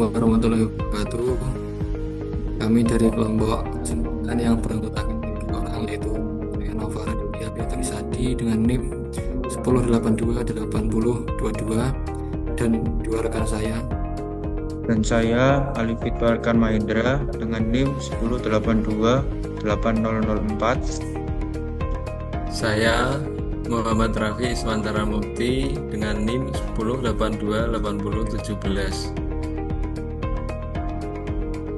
warahmatullahi wabarakatuh. Kami dari kelompok dan yang beranggotakan 3 orang, yaitu saya Nova Radia Beatrisadi dengan NIM 10828022 dan 2 rekan saya. Dan saya Ali Fitwalkan Mahendra dengan NIM 10828004. Saya Muhammad Rafi Iswantara Mukti dengan NIM 10828017.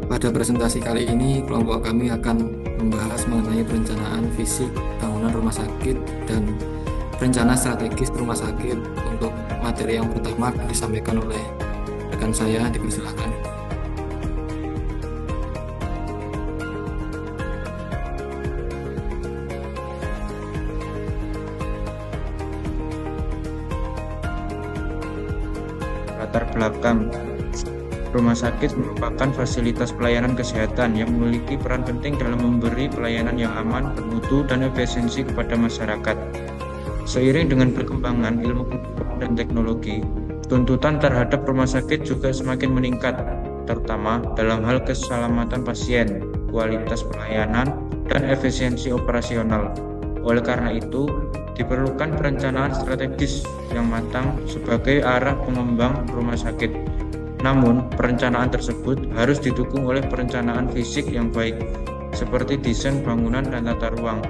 Pada presentasi kali ini, kelompok kami akan membahas mengenai perencanaan fisik bangunan rumah sakit dan rencana strategis rumah sakit. Untuk materi yang pertama akan disampaikan oleh rekan saya, dipersilakan. Latar belakang rumah sakit merupakan fasilitas pelayanan kesehatan yang memiliki peran penting dalam memberi pelayanan yang aman, bermutu, dan efisiensi kepada masyarakat. Seiring dengan perkembangan ilmu pengetahuan dan teknologi, tuntutan terhadap rumah sakit juga semakin meningkat, terutama dalam hal keselamatan pasien, kualitas pelayanan, dan efisiensi operasional. Oleh karena itu, diperlukan perencanaan strategis yang matang sebagai arah pengembang rumah sakit. Namun, perencanaan tersebut harus didukung oleh perencanaan fisik yang baik, seperti desain bangunan dan tata ruang.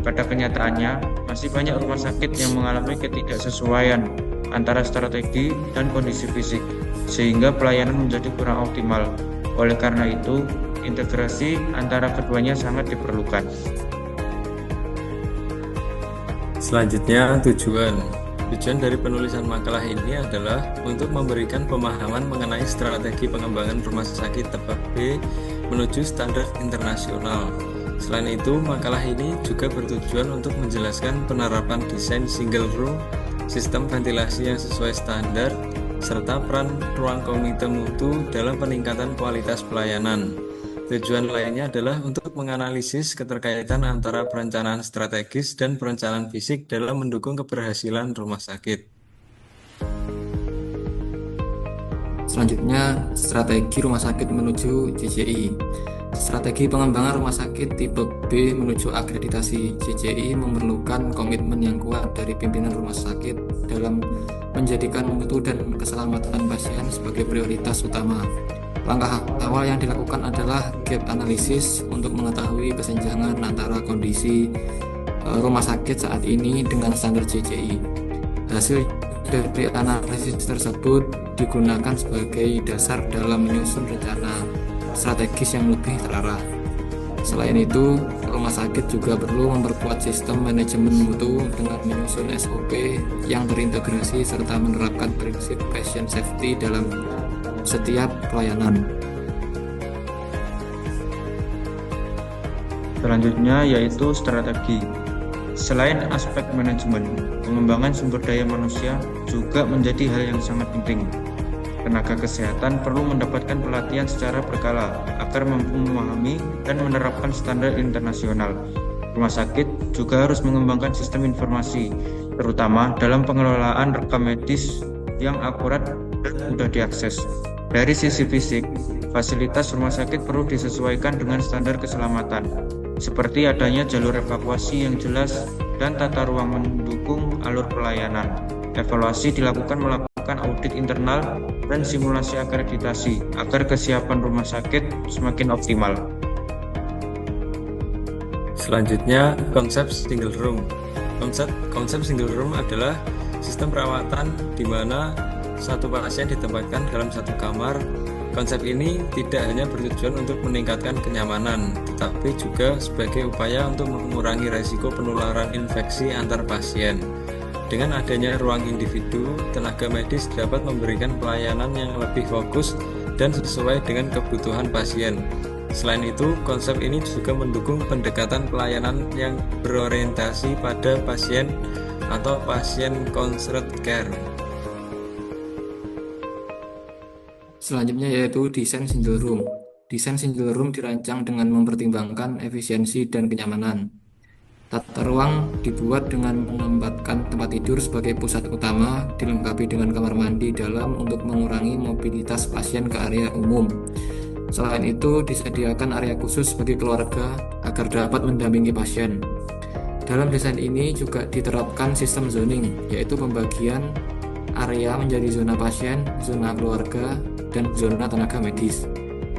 Pada kenyataannya, masih banyak rumah sakit yang mengalami ketidaksesuaian antara strategi dan kondisi fisik, sehingga pelayanan menjadi kurang optimal. Oleh karena itu, integrasi antara keduanya sangat diperlukan. Selanjutnya, Tujuan dari penulisan makalah ini adalah untuk memberikan pemahaman mengenai strategi pengembangan rumah sakit tahap B menuju standar internasional. Selain itu, makalah ini juga bertujuan untuk menjelaskan penerapan desain single room, sistem ventilasi yang sesuai standar, serta peran ruang komite mutu dalam peningkatan kualitas pelayanan. Tujuan lainnya adalah untuk menganalisis keterkaitan antara perencanaan strategis dan perencanaan fisik dalam mendukung keberhasilan rumah sakit. Selanjutnya, strategi rumah sakit menuju JJI. Strategi pengembangan rumah sakit tipe B menuju akreditasi JJI memerlukan komitmen yang kuat dari pimpinan rumah sakit dalam menjadikan mutu dan keselamatan pasien sebagai prioritas utama. Langkah awal yang dilakukan adalah gap analysis untuk mengetahui kesenjangan antara kondisi rumah sakit saat ini dengan standar JJI. Hasil dari analisis tersebut digunakan sebagai dasar dalam menyusun rencana strategis yang lebih terarah. Selain itu, rumah sakit juga perlu memperkuat sistem manajemen mutu dengan menyusun SOP yang terintegrasi serta menerapkan prinsip patient safety dalam setiap pelayanan. Selanjutnya yaitu strategi. Selain aspek manajemen, pengembangan sumber daya manusia juga menjadi hal yang sangat penting. Tenaga kesehatan perlu mendapatkan pelatihan secara berkala agar mampu memahami dan menerapkan standar internasional. Rumah sakit juga harus mengembangkan sistem informasi, terutama dalam pengelolaan rekam medis yang akurat dan mudah diakses. Dari sisi fisik, fasilitas rumah sakit perlu disesuaikan dengan standar keselamatan, seperti adanya jalur evakuasi yang jelas dan tata ruang mendukung alur pelayanan. Evaluasi dilakukan melakukan audit internal dan simulasi akreditasi agar kesiapan rumah sakit semakin optimal. Selanjutnya, konsep single room. Konsep single room adalah sistem perawatan di mana satu pasien ditempatkan dalam satu kamar. Konsep ini tidak hanya bertujuan untuk meningkatkan kenyamanan, tetapi juga sebagai upaya untuk mengurangi risiko penularan infeksi antar pasien. Dengan adanya ruang individu, tenaga medis dapat memberikan pelayanan yang lebih fokus dan sesuai dengan kebutuhan pasien. Selain itu, konsep ini juga mendukung pendekatan pelayanan yang berorientasi pada pasien atau pasien-centered care. Selanjutnya yaitu desain single room. Desain single room dirancang dengan mempertimbangkan efisiensi dan kenyamanan. Tata ruang dibuat dengan menempatkan tempat tidur sebagai pusat utama, dilengkapi dengan kamar mandi dalam untuk mengurangi mobilitas pasien ke area umum. Selain itu, disediakan area khusus bagi keluarga agar dapat mendampingi pasien. Dalam desain ini juga diterapkan sistem zoning, yaitu pembagian area menjadi zona pasien, zona keluarga, dan zona tenaga medis.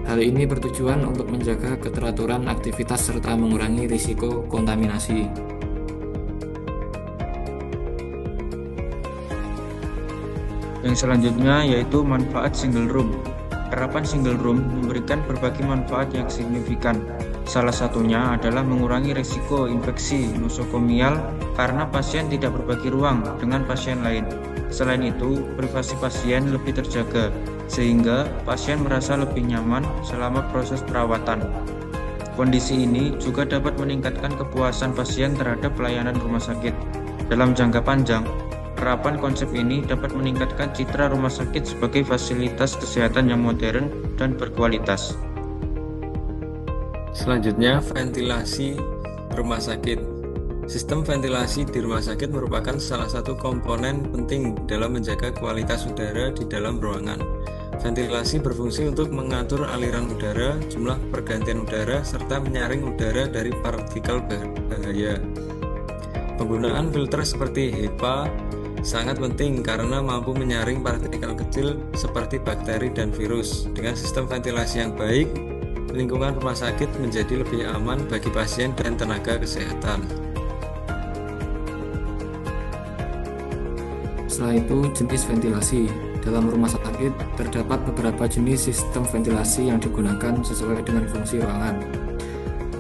Hal ini bertujuan untuk menjaga keteraturan aktivitas serta mengurangi risiko kontaminasi. Yang selanjutnya yaitu manfaat single room. Penerapan single room memberikan berbagai manfaat yang signifikan. Salah satunya adalah mengurangi risiko infeksi nosokomial karena pasien tidak berbagi ruang dengan pasien lain. Selain itu, privasi pasien lebih terjaga, sehingga pasien merasa lebih nyaman selama proses perawatan. Kondisi ini juga dapat meningkatkan kepuasan pasien terhadap pelayanan rumah sakit. Dalam jangka panjang, penerapan konsep ini dapat meningkatkan citra rumah sakit sebagai fasilitas kesehatan yang modern dan berkualitas. Selanjutnya, ventilasi rumah sakit. Sistem ventilasi di rumah sakit merupakan salah satu komponen penting dalam menjaga kualitas udara di dalam ruangan. Ventilasi berfungsi untuk mengatur aliran udara, jumlah pergantian udara, serta menyaring udara dari partikel berbahaya. Penggunaan filter seperti HEPA sangat penting karena mampu menyaring partikel kecil seperti bakteri dan virus. Dengan sistem ventilasi yang baik, lingkungan rumah sakit menjadi lebih aman bagi pasien dan tenaga kesehatan. Setelah itu, jenis ventilasi. Dalam rumah sakit, terdapat beberapa jenis sistem ventilasi yang digunakan sesuai dengan fungsi ruangan.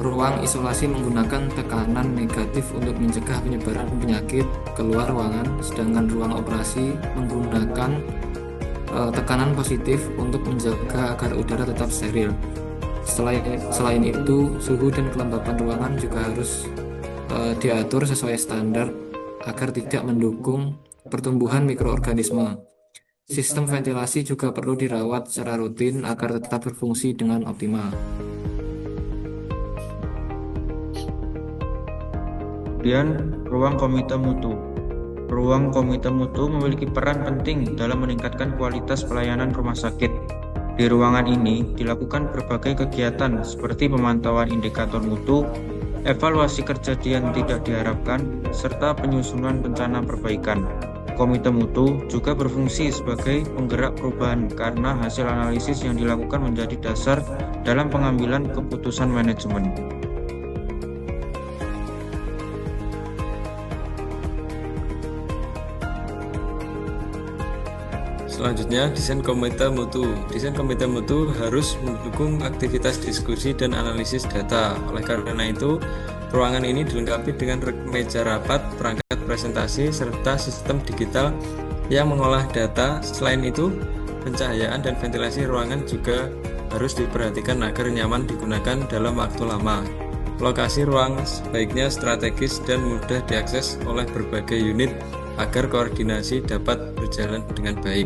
Ruang isolasi menggunakan tekanan negatif untuk mencegah penyebaran penyakit keluar ruangan, sedangkan ruang operasi menggunakan tekanan positif untuk menjaga agar udara tetap steril. Selain itu, suhu dan kelembapan ruangan juga harus diatur sesuai standar agar tidak mendukung pertumbuhan mikroorganisme. Sistem ventilasi juga perlu dirawat secara rutin agar tetap berfungsi dengan optimal. Kemudian, ruang komite mutu. Ruang komite mutu memiliki peran penting dalam meningkatkan kualitas pelayanan rumah sakit. Di ruangan ini dilakukan berbagai kegiatan seperti pemantauan indikator mutu, evaluasi kejadian tidak diharapkan, serta penyusunan rencana perbaikan. Komite mutu juga berfungsi sebagai penggerak perubahan karena hasil analisis yang dilakukan menjadi dasar dalam pengambilan keputusan manajemen. Selanjutnya, desain komite mutu. Desain komite mutu harus mendukung aktivitas diskusi dan analisis data. Oleh karena itu, ruangan ini dilengkapi dengan meja rapat, perangkat presentasi, serta sistem digital yang mengolah data. Selain itu, pencahayaan dan ventilasi ruangan juga harus diperhatikan agar nyaman digunakan dalam waktu lama. Lokasi ruang sebaiknya strategis dan mudah diakses oleh berbagai unit agar koordinasi dapat berjalan dengan baik.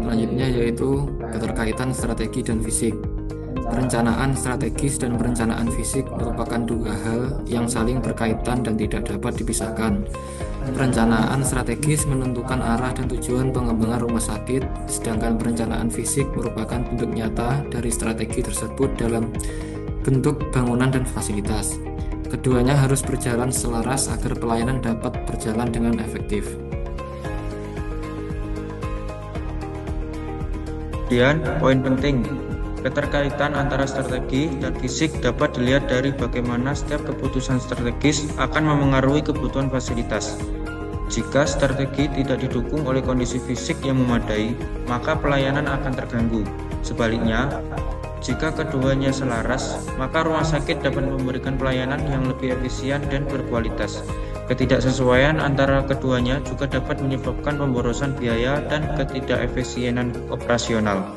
Selanjutnya yaitu keterkaitan strategi dan fisik. Perencanaan strategis dan perencanaan fisik merupakan dua hal yang saling berkaitan dan tidak dapat dipisahkan. Perencanaan strategis menentukan arah dan tujuan pengembangan rumah sakit, sedangkan perencanaan fisik merupakan bentuk nyata dari strategi tersebut dalam bentuk bangunan dan fasilitas. Keduanya harus berjalan selaras agar pelayanan dapat berjalan dengan efektif. Kemudian, poin penting, keterkaitan antara strategi dan fisik dapat dilihat dari bagaimana setiap keputusan strategis akan memengaruhi kebutuhan fasilitas. Jika strategi tidak didukung oleh kondisi fisik yang memadai, maka pelayanan akan terganggu. Sebaliknya, jika keduanya selaras, maka rumah sakit dapat memberikan pelayanan yang lebih efisien dan berkualitas. Ketidaksesuaian antara keduanya juga dapat menyebabkan pemborosan biaya dan ketidakefisienan operasional.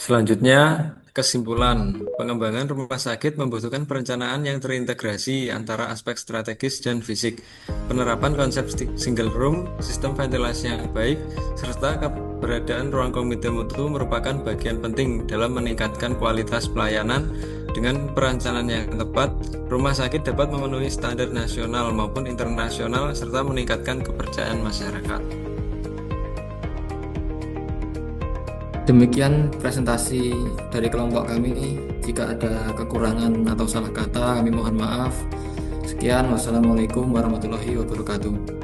Selanjutnya, kesimpulan. Pengembangan rumah sakit membutuhkan perencanaan yang terintegrasi antara aspek strategis dan fisik. penerapan konsep single room, sistem ventilasi yang baik, serta keberadaan ruang komite mutu merupakan bagian penting dalam meningkatkan kualitas pelayanan. Dengan perencanaan yang tepat, rumah sakit dapat memenuhi standar nasional maupun internasional serta meningkatkan kepercayaan masyarakat. Demikian presentasi dari kelompok kami. Jika ada kekurangan atau salah kata, kami mohon maaf. Sekian, wassalamualaikum warahmatullahi wabarakatuh.